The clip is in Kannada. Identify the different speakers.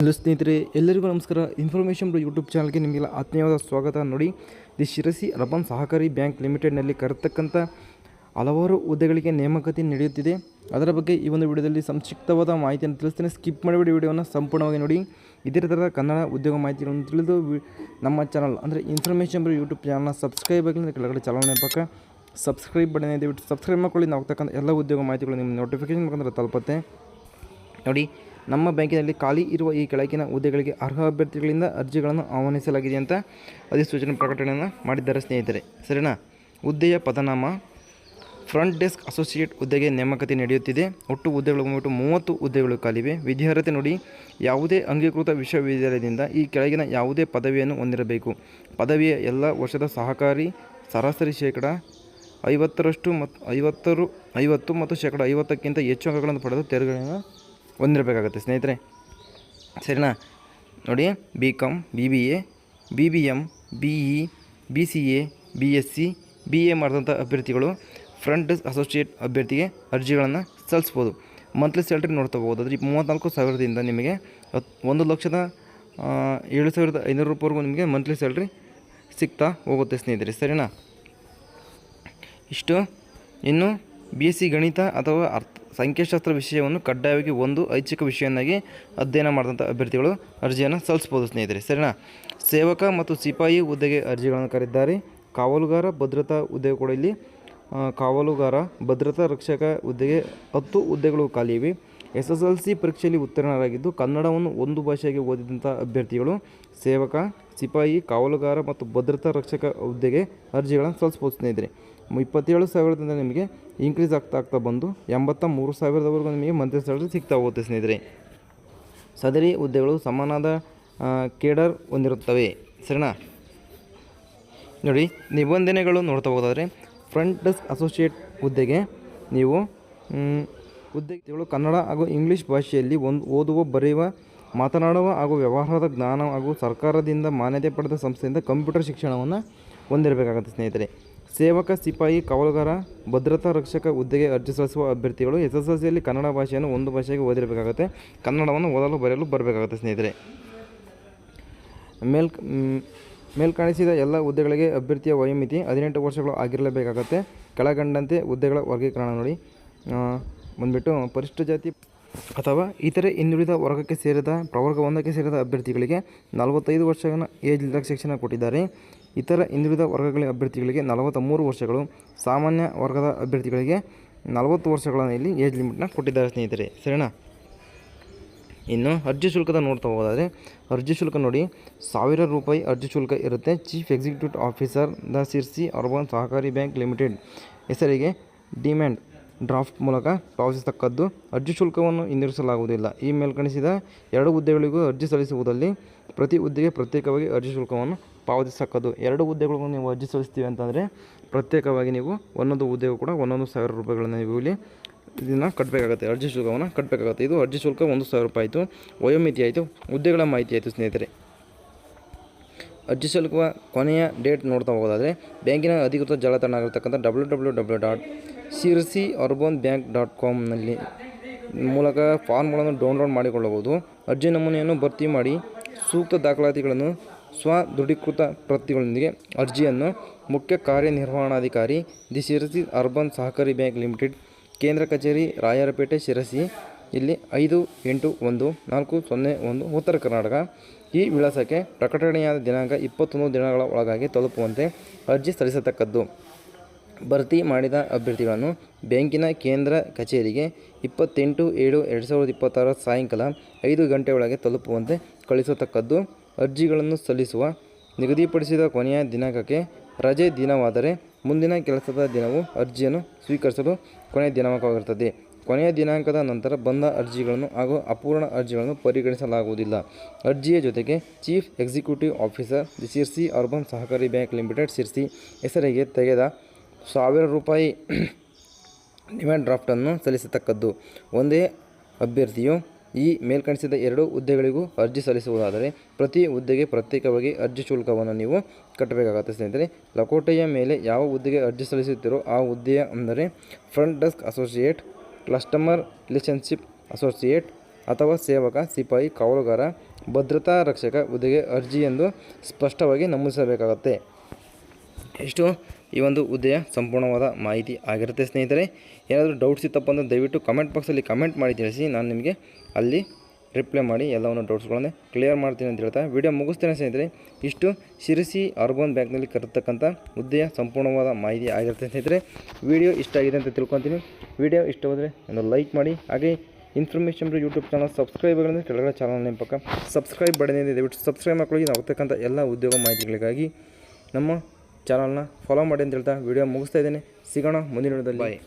Speaker 1: ಹಲೋ ಸ್ನೇಹಿತರೆ, ಎಲ್ಲರಿಗೂ ನಮಸ್ಕಾರ. ಇನ್ಫಾರ್ಮೇಷನ್ ಯೂಟ್ಯೂಬ್ ಚಾನಲ್ಗೆ ನಿಮಗೆಲ್ಲ ಆತ್ಮೀಯವಾದ ಸ್ವಾಗತ. ನೋಡಿ, ದಿ ಶಿರಸಿ ಅರ್ಬನ್ ಸಹಕಾರಿ ಬ್ಯಾಂಕ್ ಲಿಮಿಟೆಡ್ನಲ್ಲಿ ಕರೆತಕ್ಕಂಥ ಹಲವಾರು ಹುದ್ದೆಗಳಿಗೆ ನೇಮಕಾತಿ ನಡೆಯುತ್ತಿದೆ. ಅದರ ಬಗ್ಗೆ ಈ ಒಂದು ವಿಡಿಯೋದಲ್ಲಿ ಸಂಕ್ಷಿಪ್ತವಾದ ಮಾಹಿತಿಯನ್ನು ತಿಳಿಸ್ತೇನೆ. ಸ್ಕಿಪ್ ಮಾಡಿಬಿಡಿ ವಿಡಿಯೋವನ್ನು ಸಂಪೂರ್ಣವಾಗಿ ನೋಡಿ. ಇದೇ ಥರದ ಕನ್ನಡ ಉದ್ಯೋಗ ಮಾಹಿತಿಗಳನ್ನು ತಿಳಿದು ನಮ್ಮ ಚಾನಲ್ ಅಂದರೆ ಇನ್ಫಾರ್ಮೇಷನ್ ಯೂಟ್ಯೂಬ್ ಚಾನಲ್ನ ಸಬ್ಸ್ಕ್ರೈಬ್ ಆಗಿಲ್ಲ ಕೆಳಗಡೆ ಚಾನಲ್ನ ಪಕ್ಕ ಸಬ್ಸ್ಕ್ರೈಬ್ ಬಟನ್ ದಯವಿಟ್ಟು ಸಬ್ಸ್ಕ್ರೈಬ್ ಮಾಡ್ಕೊಳ್ಳಿ. ನಾವು ಹೋಗ್ತಕ್ಕಂಥ ಎಲ್ಲ ಉದ್ಯೋಗ ಮಾಹಿತಿಗಳು ನಿಮ್ಮ ನೋಟಿಫಿಕೇಶನ್ ಮುಖಾಂತರ ತಲುಪುತ್ತೆ. ನೋಡಿ, ನಮ್ಮ ಬ್ಯಾಂಕಿನಲ್ಲಿ ಖಾಲಿ ಇರುವ ಈ ಕೆಳಗಿನ ಹುದ್ದೆಗಳಿಗೆ ಅರ್ಹ ಅಭ್ಯರ್ಥಿಗಳಿಂದ ಅರ್ಜಿಗಳನ್ನು ಆಹ್ವಾನಿಸಲಾಗಿದೆ ಅಂತ ಅಧಿಸೂಚನೆ ಪ್ರಕಟಣೆಯನ್ನು ಮಾಡಿದ್ದಾರೆ ಸ್ನೇಹಿತರೆ. ಸರಿನಾ? ಹುದ್ದೆಯ ಪದನಾಮ ಫ್ರಂಟ್ ಡೆಸ್ಕ್ ಅಸೋಸಿಯೇಟ್ ಹುದ್ದೆಗೆ ನೇಮಕಾತಿ ನಡೆಯುತ್ತಿದೆ. ಒಟ್ಟು ಹುದ್ದೆಗಳು 30 ಹುದ್ದೆಗಳು ಖಾಲಿವೆ. ವಿದ್ಯಾರ್ಹತೆ ನೋಡಿ, ಯಾವುದೇ ಅಂಗೀಕೃತ ವಿಶ್ವವಿದ್ಯಾಲಯದಿಂದ ಈ ಕೆಳಗಿನ ಯಾವುದೇ ಪದವಿಯನ್ನು ಹೊಂದಿರಬೇಕು. ಪದವಿಯ ಎಲ್ಲ ವರ್ಷದ ಸಹಕಾರಿ ಸರಾಸರಿ ಶೇಕಡ 50 ಮತ್ತು ಶೇಕಡ 50ಕ್ಕಿಂತ ಹೆಚ್ಚು ಅಂಕಗಳನ್ನು ಪಡೆದು ತೇರ್ಗಡೆಯನ್ನು ಹೊಂದಿರಬೇಕಾಗುತ್ತೆ ಸ್ನೇಹಿತರೆ. ಸರಿನಾ? ನೋಡಿ, BCom, BBA, BBM, BE, BCA, BSc, BA ಮಾಡಿದಂಥ ಅಭ್ಯರ್ಥಿಗಳು ಫ್ರಂಟ್ ಡೆಸ್ಕ್ ಅಸೋಸಿಯೇಟ್ ಅಭ್ಯರ್ಥಿಗೆ ಅರ್ಜಿಗಳನ್ನು ಸಲ್ಲಿಸ್ಬೋದು. ಮಂತ್ಲಿ ಸ್ಯಾಲ್ರಿ ನೋಡ್ತಾ ಹೋಗೋದು ಆದರೆ 34,000ದಿಂದ ನಿಮಗೆ 1,07,500 ರೂಪಾಯಿವರೆಗೂ ನಿಮಗೆ ಮಂತ್ಲಿ ಸ್ಯಾಲ್ರಿ ಸಿಗ್ತಾ ಹೋಗುತ್ತೆ ಸ್ನೇಹಿತರೆ. ಸರಿನಾ? ಇಷ್ಟು. ಇನ್ನು BSc ಗಣಿತ ಅಥವಾ ಸಂಖ್ಯಾಶಾಸ್ತ್ರ ವಿಷಯವನ್ನು ಕಡ್ಡಾಯವಾಗಿ ಒಂದು ಐಚ್ಛಿಕ ವಿಷಯವನ್ನಾಗಿ ಅಧ್ಯಯನ ಮಾಡಿದಂಥ ಅಭ್ಯರ್ಥಿಗಳು ಅರ್ಜಿಯನ್ನು ಸಲ್ಲಿಸ್ಬೋದು ಸ್ನೇಹಿತರೆ. ಸರಿನಾ? ಸೇವಕ ಮತ್ತು ಸಿಪಾಯಿ ಹುದ್ದೆಗೆ ಅರ್ಜಿಗಳನ್ನು ಕರೆದಿದ್ದಾರೆ. ಕಾವಲುಗಾರ ಭದ್ರತಾ ಹುದ್ದೆ ಕೂಡ ಇಲ್ಲಿ ಕಾವಲುಗಾರ ಭದ್ರತಾ ರಕ್ಷಕ ಹುದ್ದೆಗೆ 10 ಹುದ್ದೆಗಳು ಖಾಲಿ ಇವೆ. SSLC ಪರೀಕ್ಷೆಯಲ್ಲಿ ಉತ್ತೀರ್ಣರಾಗಿದ್ದು ಕನ್ನಡವನ್ನು ಒಂದು ಭಾಷೆಗೆ ಓದಿದಂಥ ಅಭ್ಯರ್ಥಿಗಳು ಸೇವಕ, ಸಿಪಾಯಿ, ಕಾವಲುಗಾರ ಮತ್ತು ಭದ್ರತಾ ರಕ್ಷಕ ಹುದ್ದೆಗೆ ಅರ್ಜಿಗಳನ್ನು ಸಲ್ಲಿಸ್ಬೋದು ಸ್ನೇಹಿತರೆ. 27,000ದಿಂದ ನಿಮಗೆ ಇನ್ಕ್ರೀಸ್ ಆಗ್ತಾ ಬಂದು 83,000ವರೆಗೂ ನಿಮಗೆ ಮಂತ್ಲಿ ಸ್ಯಾಲರಿ ಸಿಗ್ತಾ ಹೋಗುತ್ತೆ ಸ್ನೇಹಿತರೆ. ಸದರಿ ಹುದ್ದೆಗಳು ಸಮಾನವಾದ ಕೇಡರ್ ಹೊಂದಿರುತ್ತವೆ. ಸರಿನಾ? ನೋಡಿ, ನಿಬಂಧನೆಗಳು ನೋಡ್ತಾ ಹೋಗೋದಾದರೆ ಫ್ರಂಟ್ ಡೆಸ್ಕ್ ಅಸೋಸಿಯೇಟ್ ಹುದ್ದೆಗೆ ನೀವು ಹುದ್ದೆಗಳು ಕನ್ನಡ ಹಾಗೂ ಇಂಗ್ಲೀಷ್ ಭಾಷೆಯಲ್ಲಿ ಓದುವ, ಬರೆಯುವ, ಮಾತನಾಡುವ ಹಾಗೂ ವ್ಯವಹಾರದ ಜ್ಞಾನ ಹಾಗೂ ಸರ್ಕಾರದಿಂದ ಮಾನ್ಯತೆ ಪಡೆದ ಸಂಸ್ಥೆಯಿಂದ ಕಂಪ್ಯೂಟರ್ ಶಿಕ್ಷಣವನ್ನು ಹೊಂದಿರಬೇಕಾಗುತ್ತೆ ಸ್ನೇಹಿತರೆ. ಸೇವಕ, ಸಿಪಾಯಿ, ಕಾವಲುಗಾರ, ಭದ್ರತಾ ರಕ್ಷಕ ಹುದ್ದೆಗೆ ಅರ್ಜಿ ಸಲ್ಲಿಸುವ ಅಭ್ಯರ್ಥಿಗಳು SSLCಯಲ್ಲಿ ಕನ್ನಡ ಭಾಷೆಯನ್ನು ಒಂದು ಭಾಷೆಗೆ ಓದಿರಬೇಕಾಗುತ್ತೆ. ಕನ್ನಡವನ್ನು ಓದಲು ಬರೆಯಲು ಬರಬೇಕಾಗುತ್ತೆ ಸ್ನೇಹಿತರೆ. ಮೇಲ್ಕಾಣಿಸಿದ ಎಲ್ಲ ಹುದ್ದೆಗಳಿಗೆ ಅಭ್ಯರ್ಥಿಯ ವಯೋಮಿತಿ 18 ವರ್ಷಗಳು ಆಗಿರಲೇಬೇಕಾಗುತ್ತೆ. ಕೆಳಗಂಡಂತೆ ಹುದ್ದೆಗಳ ವರ್ಗೀಕರಣ ನೋಡಿ, ಬಂದುಬಿಟ್ಟು ಪರಿಶಿಷ್ಟ ಜಾತಿ ಅಥವಾ ಇತರೆ ಹಿಂದುಳಿದ ವರ್ಗಕ್ಕೆ ಸೇರಿದ ಪ್ರವರ್ಗ 1ಕ್ಕೆ ಸೇರಿದ ಅಭ್ಯರ್ಥಿಗಳಿಗೆ 45 ವರ್ಷಗಳ ಏಜ್ ರಿಲ್ಯಾಕ್ಸೇಷನ್ ಕೊಟ್ಟಿದ್ದಾರೆ. ಇತರ ಹಿಂದುಳಿದ ವರ್ಗಗಳ ಅಭ್ಯರ್ಥಿಗಳಿಗೆ 43 ವರ್ಷಗಳು, ಸಾಮಾನ್ಯ ವರ್ಗದ ಅಭ್ಯರ್ಥಿಗಳಿಗೆ 40 ವರ್ಷಗಳನ್ನು ಇಲ್ಲಿ ಏಜ್ ಲಿಮಿಟ್ನ ಕೊಟ್ಟಿದ್ದಾರೆ ಸ್ನೇಹಿತರೆ. ಸರಿನಾ? ಇನ್ನು ಅರ್ಜಿ ಶುಲ್ಕದ ನೋಡ್ತಾ ಹೋಗೋದಾದರೆ ಅರ್ಜಿ ಶುಲ್ಕ ನೋಡಿ, 1,000 ರೂಪಾಯಿ ಅರ್ಜಿ ಶುಲ್ಕ ಇರುತ್ತೆ. Chief executive officer the Sirsi urban ಸಹಕಾರಿ ಬ್ಯಾಂಕ್ ಲಿಮಿಟೆಡ್ ಹೆಸರಿಗೆ ಡಿಮ್ಯಾಂಡ್ ಡ್ರಾಫ್ಟ್ ಮೂಲಕ ಪಾವತಿಸತಕ್ಕದ್ದು. ಅರ್ಜಿ ಶುಲ್ಕವನ್ನು ಹಿಂದಿರಿಸಲಾಗುವುದಿಲ್ಲ. ಈ ಮೇಲ್ಕಣಿಸಿದ 2 ಹುದ್ದೆಗಳಿಗೂ ಅರ್ಜಿ ಸಲ್ಲಿಸುವುದಲ್ಲಿ ಪ್ರತಿ ಹುದ್ದೆಗೆ ಪ್ರತ್ಯೇಕವಾಗಿ ಅರ್ಜಿ ಶುಲ್ಕವನ್ನು ಪಾವತಿಸತಕ್ಕದ್ದು. 2 ಹುದ್ದೆಗಳಿಗೂ ನೀವು ಅರ್ಜಿ ಸಲ್ಲಿಸ್ತೀವಿ ಅಂತಂದರೆ ಪ್ರತ್ಯೇಕವಾಗಿ ನೀವು ಒಂದೊಂದು ಹುದ್ದೆಗೂ ಕೂಡ 1,000 ರೂಪಾಯಿಗಳನ್ನು ನೀವು ಇಲ್ಲಿ ಇದನ್ನು ಕಟ್ಟಬೇಕಾಗುತ್ತೆ, ಅರ್ಜಿ ಶುಲ್ಕವನ್ನು ಕಟ್ಟಬೇಕಾಗುತ್ತೆ. ಇದು ಅರ್ಜಿ ಶುಲ್ಕ 1,000 ರೂಪಾಯಿ ಆಯಿತು. ವಯೋಮಿತಿ ಆಯಿತು, ಹುದ್ದೆಗಳ ಮಾಹಿತಿ ಆಯಿತು ಸ್ನೇಹಿತರೆ. ಅರ್ಜಿ ಸಲ್ಲಿಸುವ ಕೊನೆಯ ಡೇಟ್ ನೋಡ್ತಾ ಹೋಗೋದಾದರೆ ಬ್ಯಾಂಕಿನ ಅಧಿಕೃತ ಜಾಲತಾಣ ಆಗಿರ್ತಕ್ಕಂಥ www.crcorbanbank.com ಮೂಲಕ ಫಾರ್ಮ್ಗಳನ್ನು ಡೌನ್ಲೋಡ್ ಮಾಡಿಕೊಳ್ಳಬಹುದು. ಅರ್ಜಿ ನಮೂನೆಯನ್ನು ಭರ್ತಿ ಮಾಡಿ ಸೂಕ್ತ ದಾಖಲಾತಿಗಳನ್ನು ದೃಢೀಕೃತ ಪ್ರತಿಗಳೊಂದಿಗೆ ಅರ್ಜಿಯನ್ನು ಮುಖ್ಯ ಕಾರ್ಯನಿರ್ವಹಣಾಧಿಕಾರಿ ದಿ ಶಿರಸಿ ಅರ್ಬನ್ ಸಹಕಾರಿ ಬ್ಯಾಂಕ್ ಲಿಮಿಟೆಡ್, ಕೇಂದ್ರ ಕಚೇರಿ, ರಾಯರಪೇಟೆ, ಶಿರಸಿ ಇಲ್ಲಿ 581401 ಉತ್ತರ ಕರ್ನಾಟಕ ಈ ವಿಳಾಸಕ್ಕೆ ಪ್ರಕಟಣೆಯಾದ ದಿನಾಂಕ 21 ದಿನಗಳ ಒಳಗಾಗಿ ತಲುಪುವಂತೆ ಅರ್ಜಿ ಸಲ್ಲಿಸತಕ್ಕದ್ದು. ಭರ್ತಿ ಮಾಡಿದ ಅಭ್ಯರ್ಥಿಗಳನ್ನು ಬ್ಯಾಂಕಿನ ಕೇಂದ್ರ ಕಚೇರಿಗೆ 28/7/2026 ಸಾಯಂಕಾಲ 5 ಗಂಟೆ ಒಳಗೆ ತಲುಪುವಂತೆ ಕಳಿಸತಕ್ಕದ್ದು. ಅರ್ಜಿಗಳನ್ನು ಸಲ್ಲಿಸುವ ನಿಗದಿಪಡಿಸಿದ ಕೊನೆಯ ದಿನಾಂಕಕ್ಕೆ ರಜೆ ದಿನವಾದರೆ ಮುಂದಿನ ಕೆಲಸದ ದಿನವು ಅರ್ಜಿಯನ್ನು ಸ್ವೀಕರಿಸಲು ಕೊನೆಯ ದಿನಾಂಕವಾಗಿರುತ್ತದೆ. ಕೊನೆಯ ದಿನಾಂಕದ ನಂತರ ಬಂದ ಅರ್ಜಿಗಳನ್ನು ಹಾಗೂ ಅಪೂರ್ಣ ಅರ್ಜಿಗಳನ್ನು ಪರಿಗಣಿಸಲಾಗುವುದಿಲ್ಲ. ಅರ್ಜಿಯ ಜೊತೆಗೆ chief executive officer the Sirsi urban ಸಹಕಾರಿ ಬ್ಯಾಂಕ್ ಲಿಮಿಟೆಡ್ ಶಿರಸಿ ಹೆಸರಿಗೆ ತೆಗೆದ 1,000 ರೂಪಾಯಿ ಡಿಮ್ಯಾಂಡ್ ಡ್ರಾಫ್ಟನ್ನು ಸಲ್ಲಿಸತಕ್ಕದ್ದು. ಒಂದೇ ಅಭ್ಯರ್ಥಿಯು ಈ ಮೇಲ್ಕಣಿಸಿದ 2 ಹುದ್ದೆಗಳಿಗೂ ಅರ್ಜಿ ಸಲ್ಲಿಸುವುದಾದರೆ ಪ್ರತಿ ಹುದ್ದೆಗೆ ಪ್ರತ್ಯೇಕವಾಗಿ ಅರ್ಜಿ ಶುಲ್ಕವನ್ನು ನೀವು ಕಟ್ಟಬೇಕಾಗುತ್ತೆ ಸ್ನೇಹಿತರೆ. ಲಕೋಟೆಯ ಮೇಲೆ ಯಾವ ಹುದ್ದೆಗೆ ಅರ್ಜಿ ಸಲ್ಲಿಸುತ್ತೀರೋ ಆ ಹುದ್ದೆಯ ಅಂದರೆ front desk associate, customer relationship associate ಅಥವಾ ಸೇವಕ, ಸಿಪಾಯಿ, ಕಾವಲುಗಾರ ಭದ್ರತಾ ರಕ್ಷಕ ಹುದ್ದೆಗೆ ಅರ್ಜಿ ಎಂದು ಸ್ಪಷ್ಟವಾಗಿ ನಮೂದಿಸಬೇಕಾಗುತ್ತೆ. ಇಷ್ಟು ಈ ಒಂದು ಹುದ್ದೆಯ ಸಂಪೂರ್ಣವಾದ ಮಾಹಿತಿ ಆಗಿರುತ್ತೆ ಸ್ನೇಹಿತರೆ. ಏನಾದರೂ ಡೌಟ್ಸ್ ಇತ್ತಪ್ಪ ಅಂದರೆ ದಯವಿಟ್ಟು ಕಮೆಂಟ್ ಬಾಕ್ಸಲ್ಲಿ ಕಮೆಂಟ್ ಮಾಡಿ ತಿಳಿಸಿ. ನಾನು ನಿಮಗೆ ಅಲ್ಲಿ ರಿಪ್ಲೈ ಮಾಡಿ ಎಲ್ಲವನ್ನು ಡೌಟ್ಸ್ಗಳನ್ನು ಕ್ಲಿಯರ್ ಮಾಡ್ತೀನಿ ಅಂತ ಹೇಳ್ತಾ ವಿಡಿಯೋ ಮುಗಿಸ್ತೇನೆ ಸ್ನೇಹಿತರೆ. ಇಷ್ಟು ಶಿರಸಿ ಅರ್ಬನ್ ಬ್ಯಾಂಕ್ನಲ್ಲಿ ಕರೆತಕ್ಕಂಥ ಹುದ್ದೆಯ ಸಂಪೂರ್ಣವಾದ ಮಾಹಿತಿ ಆಗಿರುತ್ತೆ ಸ್ನೇಹಿತರೆ. ವಿಡಿಯೋ ಇಷ್ಟ ಆಗಿದೆ ಅಂತ ತಿಳ್ಕೊತೀನಿ. ವಿಡಿಯೋ ಇಷ್ಟವಾದರೆ ಒಂದು ಲೈಕ್ ಮಾಡಿ. ಹಾಗೆ ಇನ್ಫಾರ್ಮೇಷನ್ ಯೂಟ್ಯೂಬ್ ಚಾನಲ್ ಸಬ್ಸ್ಕ್ರೈಬ್ಗಳಂದರೆ ಕೆಳಗಡೆ ಚಾನಲ್ ನೇಮ್ ಪಕ್ಕ ಸಬ್ಸ್ಕ್ರೈಬ್ ಬಟನ್ ಇದೆ, ದಯವಿಟ್ಟು ಸಬ್ಸ್ಕ್ರೈಬ್ ಮಾಡ್ಕೊಳ್ಳಿ. ಆಗ್ತಕ್ಕಂಥ ಎಲ್ಲ ಉದ್ಯೋಗ ಮಾಹಿತಿಗಳಿಗಾಗಿ ನಮ್ಮ ಚಾನಲ್ನ ಫಾಲೋ ಮಾಡಿ ಅಂತ ಹೇಳ್ತಾ ವಿಡಿಯೋ ಮುಗಿಸ್ತಾ ಇದ್ದೇನೆ. ಸಿಗೋಣ ಮುಂದಿನ ವಿಡಿಯೋದಲ್ಲಿ. ಬಾಯ್.